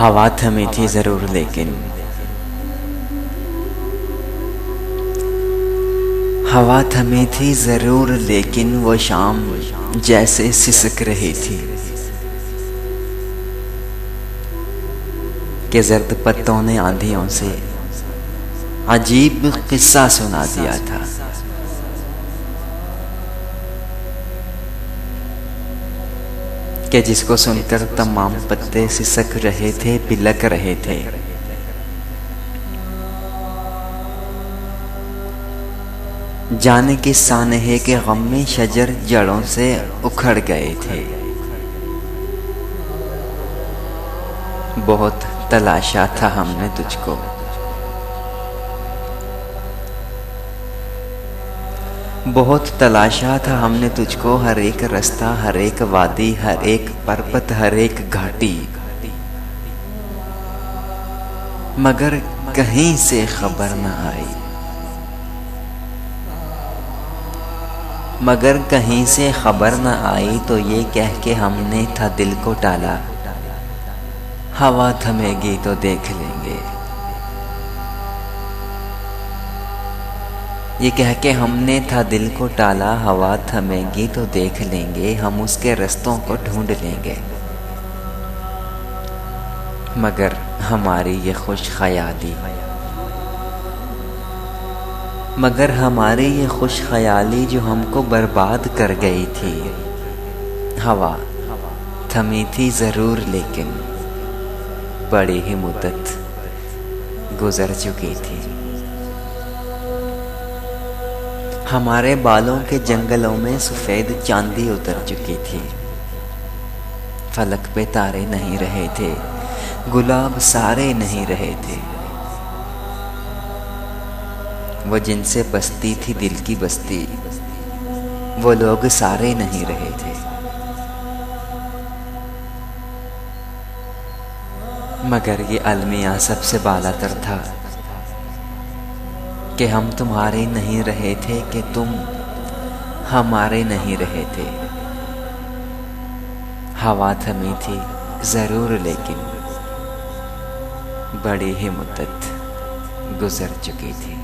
हवा थमी थी जरूर लेकिन हवा थमी थी जरूर लेकिन वो शाम जैसे सिसक रही थी कि जर्द पत्तों ने आंधियों से अजीब किस्सा सुना दिया था। कि जिसको सुनकर तमाम पत्ते सिसक रहे थे, बिलक रहे थे। जाने किस सानहे के गम में शजर जड़ों से उखड़ गए थे। बहुत तलाशा था हमने तुझको, बहुत तलाशा था हमने तुझको, हर एक रास्ता, हर एक वादी, हर एक पर्वत, हर एक घाटी, मगर कहीं से खबर न आई, मगर कहीं से खबर न आई। तो ये कह के हमने था दिल को टाला, हवा थमेगी तो देख लेंगे। ये कह के हमने था दिल को टाला, हवा थमेगी तो देख लेंगे, हम उसके रास्तों को ढूंढ लेंगे। मगर हमारी ये खुश ख्याली, मगर हमारी ये खुश ख्याली जो हमको बर्बाद कर गई थी। हवा थमी थी जरूर लेकिन बड़ी ही मुद्दत गुजर चुकी थी। हमारे बालों के जंगलों में सफेद चांदी उतर चुकी थी। फलक पे तारे नहीं रहे थे, गुलाब सारे नहीं रहे थे। वो जिनसे बसती थी दिल की बस्ती, वो लोग सारे नहीं रहे थे। मगर ये अलमिया सबसे बालातर था कि हम तुम्हारे नहीं रहे थे, कि तुम हमारे नहीं रहे थे। हवा थमी थी जरूर लेकिन बड़ी ही मुद्दत गुजर चुकी थी।